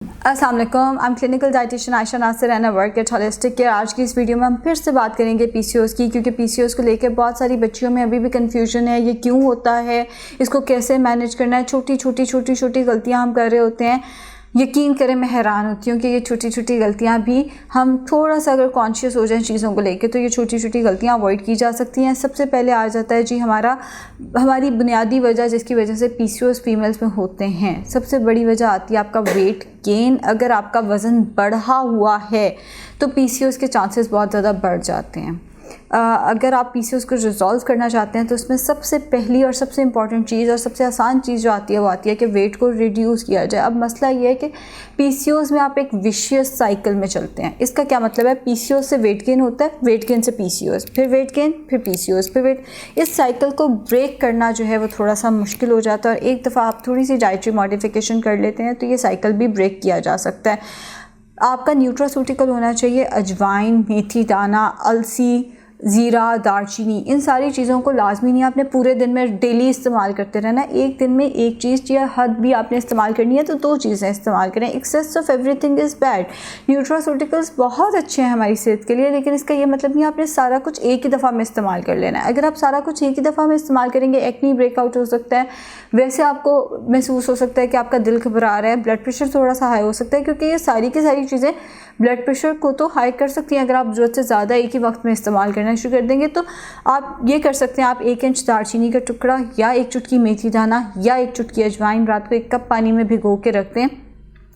अस्सलाम वालेकुम, I am clinical dietitian Ayesha Nasir and I work at holistic care. आज की इस वीडियो में हम फिर से बात करेंगे पीसीओएस की, क्योंकि पीसीओएस को लेकर बहुत सारी बच्चियों में अभी भी कंफ्यूजन है। ये क्यों होता है, इसको कैसे मैनेज करना है। छोटी छोटी गलतियां हम कर रहे होते हैं। यकीन करें, मैं हैरान होती हूँ कि ये छोटी छोटी गलतियाँ भी हम थोड़ा सा अगर कॉन्शियस हो जाएं चीज़ों को लेके, तो ये छोटी छोटी गलतियाँ अवॉइड की जा सकती हैं। सबसे पहले आ जाता है जी हमारी बुनियादी वजह जिसकी वजह से पीसीओएस फीमेल्स में होते हैं। सबसे बड़ी वजह आती है आपका वेट गेन। अगर आपका वज़न बढ़ा हुआ है तो पीसीओएस के चांसेस बहुत ज़्यादा बढ़ जाते हैं। अगर आप पीसीओएस को रिजॉल्व करना चाहते हैं तो उसमें सबसे पहली और सबसे इम्पॉर्टेंट चीज़ और सबसे आसान चीज़ जो आती है वो आती है कि वेट को रिड्यूस किया जाए। अब मसला ये है कि पीसीओएस में आप एक विशियस साइकिल में चलते हैं। इसका क्या मतलब है? पीसीओएस से वेट गेन होता है, वेट गेन से पीसीओएस, फिर वेट गेन, फिर पीसीओएस, फिर वेट। इस साइकिल को ब्रेक करना जो है वो थोड़ा सा मुश्किल हो जाता है, और एक दफ़ा आप थोड़ी सी डाइटरी मॉडिफिकेशन कर लेते हैं तो ये साइकिल भी ब्रेक किया जा सकता है। आपका न्यूट्रास्यूटिकल होना चाहिए अजवाइन, मेथी दाना, अलसी, ज़ीरा, दालचीनी। इन सारी चीज़ों को लाजमी नहीं आपने पूरे दिन में डेली इस्तेमाल करते रहना। एक दिन में एक चीज़ या हद भी आपने इस्तेमाल करनी है तो 2 चीज़ें इस्तेमाल करें। Excess of everything is bad. Nutraceuticals बहुत अच्छे हैं हमारी सेहत के लिए, लेकिन इसका ये मतलब नहीं आपने सारा कुछ एक ही दफ़ा में इस्तेमाल कर लेना है। अगर आप सारा कुछ एक ही दफ़ा में इस्तेमाल करेंगे, एक्नी ब्रेकआउट हो सकता है। वैसे आपको महसूस हो सकता है कि आपका दिल घबरा रहा है, ब्लड प्रेशर थोड़ा सा हाई हो सकता है, क्योंकि ये सारी की सारी चीज़ें ब्लड प्रेशर को तो हाई कर सकती हैं। अगर आप ज़रूरत से ज़्यादा एक ही वक्त में इस्तेमाल करना शुरू कर देंगे तो आप ये कर सकते हैं, आप 1 इंच दालचीनी का टुकड़ा या 1 चुटकी मेथी दाना या 1 चुटकी अजवाइन रात को 1 कप पानी में भिगो के रख दें।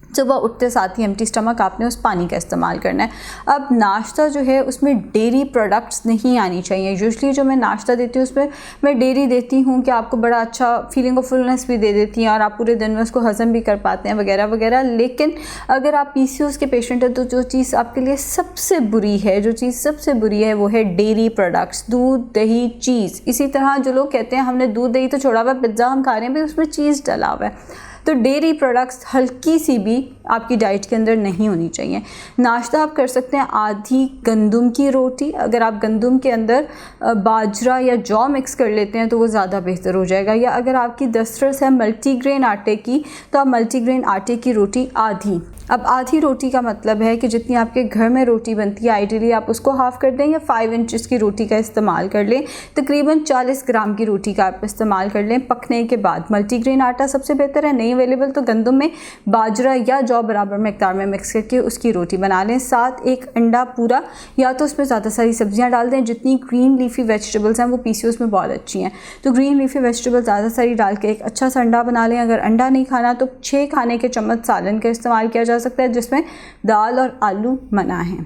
सुबह उठते साथ ही एम्प्टी स्टमक आपने उस पानी का इस्तेमाल करना है। अब नाश्ता जो है उसमें डेयरी प्रोडक्ट्स नहीं आनी चाहिए। यूजुअली जो मैं नाश्ता देती हूँ उसमें मैं डेयरी देती हूँ कि आपको बड़ा अच्छा फीलिंग ऑफ फुलनेस भी दे देती हैं और आप पूरे दिन में उसको हज़म भी कर पाते हैं वगैरह वगैरह। लेकिन अगर आप पीसीओएस के पेशेंट हैं तो जो चीज़ आपके लिए सबसे बुरी है वो है डेयरी प्रोडक्ट्स, दूध, दही, चीज़। इसी तरह जो लोग कहते हैं हमने दूध दही तो छोड़ा हुआ, पिज़्ज़ा हम खा रहे हैं, भी उसमें चीज़ डला हुआ है। तो डेयरी प्रोडक्ट्स हल्की सी भी आपकी डाइट के अंदर नहीं होनी चाहिए। नाश्ता आप कर सकते हैं आधी गंदम की रोटी। अगर आप गंदम के अंदर बाजरा या जौ मिक्स कर लेते हैं तो वो ज़्यादा बेहतर हो जाएगा। या अगर आपकी दस्तरस है मल्टीग्रेन आटे की तो आप मल्टीग्रेन आटे की रोटी आधी। अब आधी रोटी का मतलब है कि जितनी आपके घर में रोटी बनती है आइडियली आप उसको हाफ़ कर दें या 5 इंचेस की रोटी का इस्तेमाल कर लें। तकरीबन 40 ग्राम की रोटी का आप इस्तेमाल कर लें पकने के बाद। मल्टीग्रेन आटा सबसे बेहतर है, नहीं अवेलेबल तो गंदम में बाजरा या जौ बराबर मकदार में मिक्स करके उसकी रोटी बना लें। साथ 1 अंडा पूरा, या तो उसमें ज़्यादा सारी सब्जियां डाल दें। जितनी ग्रीन लीफी वेजिटेबल्स हैं वो पीसीओएस में बहुत अच्छी हैं, तो ग्रीन लीफी वेजिटेबल ज़्यादा सारी डाल के एक अच्छा सा अंडा बना लें। अगर अंडा नहीं खाना तो 6 खाने के चम्मच सालन का इस्तेमाल किया जा सकता है, जिसमें दाल और आलू मना है।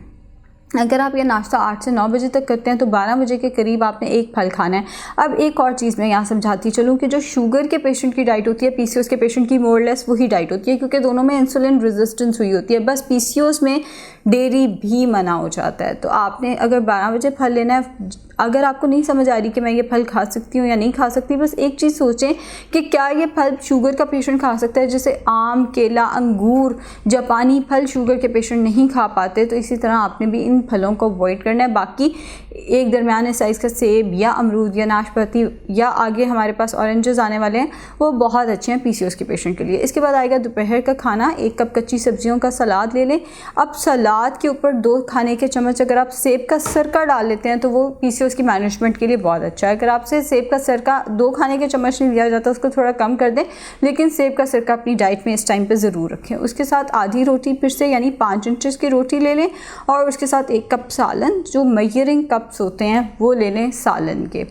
अगर आप ये नाश्ता 8 से 9 बजे तक करते हैं तो 12 बजे के करीब आपने 1 फल खाना है। अब एक और चीज़ मैं यहाँ समझाती चलूँ कि जो शुगर के पेशेंट की डाइट होती है पीसीओएस के पेशेंट की मोर लेस वही डाइट होती है, क्योंकि दोनों में इंसुलिन रेजिस्टेंस हुई होती है। बस पीसीओएस में डेयरी भी मना हो जाता है। तो आपने अगर 12 बजे फल लेना है, अगर आपको नहीं समझ आ रही कि मैं ये फल खा सकती हूँ या नहीं खा सकती, बस एक चीज़ सोचें कि क्या ये फल शुगर का पेशेंट खा सकता है। जैसे आम, केला, अंगूर, जापानी फल शुगर के पेशेंट नहीं खा पाते, तो इसी तरह आपने भी इन फलों को अवॉइड करना है। बाकी एक दरमियाने साइज़ का सेब या अमरूद या नाशपाती या आगे हमारे पास ऑरेंजेस आने वाले हैं, वो बहुत अच्छे हैं पीसीओएस के पेशेंट के लिए। इसके बाद आएगा दोपहर का खाना। 1 कप कच्ची सब्जियों का सलाद ले लें। अब सलाद के ऊपर 2 खाने के चम्मच अगर आप सेब का सिरका डाल लेते हैं तो वो पीसीओएस की मैनेजमेंट के लिए बहुत अच्छा है। अगर आपसे सेब का सिरका 2 खाने के चम्मच नहीं दिया जाता उसको थोड़ा कम कर दें, लेकिन सेब का सिरका अपनी डाइट में इस टाइम पे ज़रूर रखें। उसके साथ आधी रोटी फिर से यानी 5 इंचेस की रोटी ले लें, और उसके साथ 1 कप सालन, जो मेजरिंग कप्स होते हैं वो ले लें सालन के।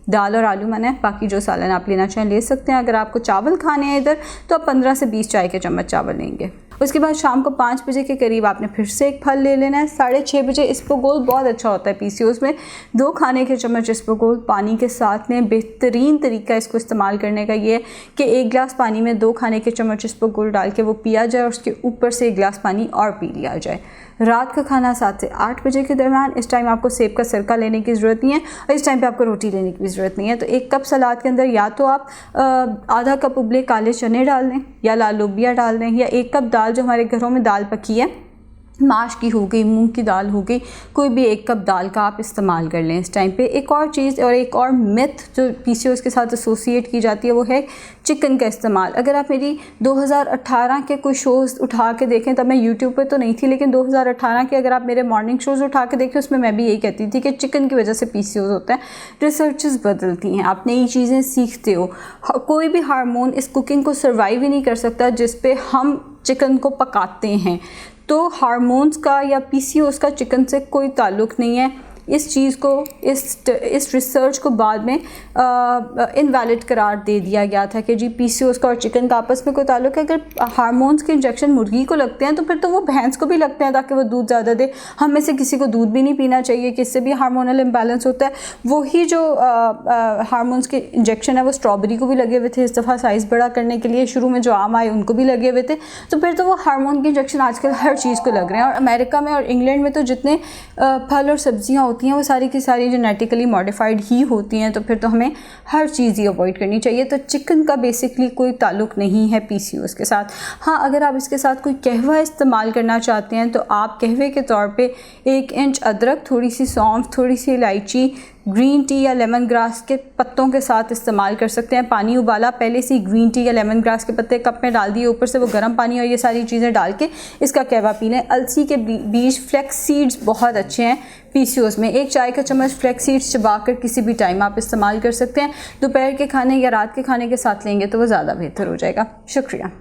दाल और आलू मना है, बाकी जो सालन आप लेना चाहें ले सकते हैं। अगर आपको चावल खाने हैं इधर तो आप 15 से 20 चाय के चम्मच चावल लेंगे। उसके बाद शाम को 5 बजे के करीब आपने फिर से 1 फल ले लेना है। 6:30 बजे इसबगोल बहुत अच्छा होता है पीसीओएस में। 2 खाने के चम्मच इसबगोल पानी के साथ लें। बेहतरीन तरीका इसको इस्तेमाल करने का ये है कि 1 गिलास पानी में 2 खाने के चम्मच इसबगोल डाल के वो पिया जाए और उसके ऊपर से 1 गिलास पानी और पी लिया जाए। रात का खाना 7 से 8 बजे के दरमियान। इस टाइम आपको सेब का सिरका लेने की ज़रूरत नहीं है और इस टाइम पे आपको रोटी लेने की भी ज़रूरत नहीं है। तो 1 कप सलाद के अंदर या तो आप आधा कप उबले काले चने डाल दें या लाल लोबिया डाल दें, या 1 कप दाल जो हमारे घरों में दाल पकी है माश की हो गई, मूंग की दाल हो गई, कोई भी 1 कप दाल का आप इस्तेमाल कर लें इस टाइम पे। एक और चीज़ और एक और मिथ जो पीसीओएस के साथ एसोसिएट की जाती है वो है चिकन का इस्तेमाल। अगर आप मेरी 2018 के कोई शोज़ उठा के देखें, तब मैं यूट्यूब पे तो नहीं थी, लेकिन 2018 के अगर आप मेरे मॉर्निंग शोज़ उठा के देखें, उसमें मैं भी यही कहती थी कि चिकन की वजह से पीसीओएस होता है। रिसर्चेस बदलती हैं, आप नई चीज़ें सीखते हो। कोई भी हार्मोन इस कुकिंग को सर्वाइव ही नहीं कर सकता जिस पे हम चिकन को पकाते हैं। तो हार्मोन्स का या पीसीओएस का चिकन से कोई ताल्लुक़ नहीं है। इस चीज़ को इस रिसर्च को बाद में इनवैलिड करार दे दिया गया था कि जी पीसीओएस का और चिकन का आपस में कोई ताल्लुक है। अगर हार्मोन्स के इंजेक्शन मुर्गी को लगते हैं तो फिर तो वो भैंस को भी लगते हैं ताकि वो दूध ज़्यादा दे। हम में से किसी को दूध भी नहीं पीना चाहिए कि इससे भी हार्मोनल इम्बैलेंस होता है। वही जो हार्मोन्स के इंजेक्शन है वो स्ट्रॉबेरी को भी लगे हुए थे इस दफ़ा साइज़ बड़ा करने के लिए, शुरू में जो आम आए उनको भी लगे हुए थे। तो फिर तो वो हार्मोन के इंजेक्शन आजकल हर चीज़ को लग रहे हैं। और अमेरिका में और इंग्लैंड में तो जितने फल और सब्जियाँ होती हैं वो सारी की सारी जेनेटिकली मॉडिफाइड ही होती हैं। तो फिर तो हमें हर चीज़ ही अवॉइड करनी चाहिए। तो चिकन का बेसिकली कोई ताल्लुक नहीं है पीसीओएस के साथ। हाँ, अगर आप इसके साथ कोई कहवा इस्तेमाल करना चाहते हैं तो आप कहवे के तौर पे 1 इंच अदरक, थोड़ी सी सौंफ, थोड़ी सी इलायची, ग्रीन टी या लेमन ग्रास के पत्तों के साथ इस्तेमाल कर सकते हैं। पानी उबाला, पहले से ग्रीन टी या लेमन ग्रास के पत्ते कप में डाल दिए, ऊपर से वो गर्म पानी और ये सारी चीज़ें डाल के इसका कहवा पी लें। अलसी के बीज, फ्लैक्स सीड्स बहुत अच्छे हैं पीसीओएस में। 1 चाय का चम्मच फ्लैक्स सीड्स चबाकर किसी भी टाइम आप इस्तेमाल कर सकते हैं। दोपहर के खाने या रात के खाने के साथ लेंगे तो वो ज़्यादा बेहतर हो जाएगा। शुक्रिया।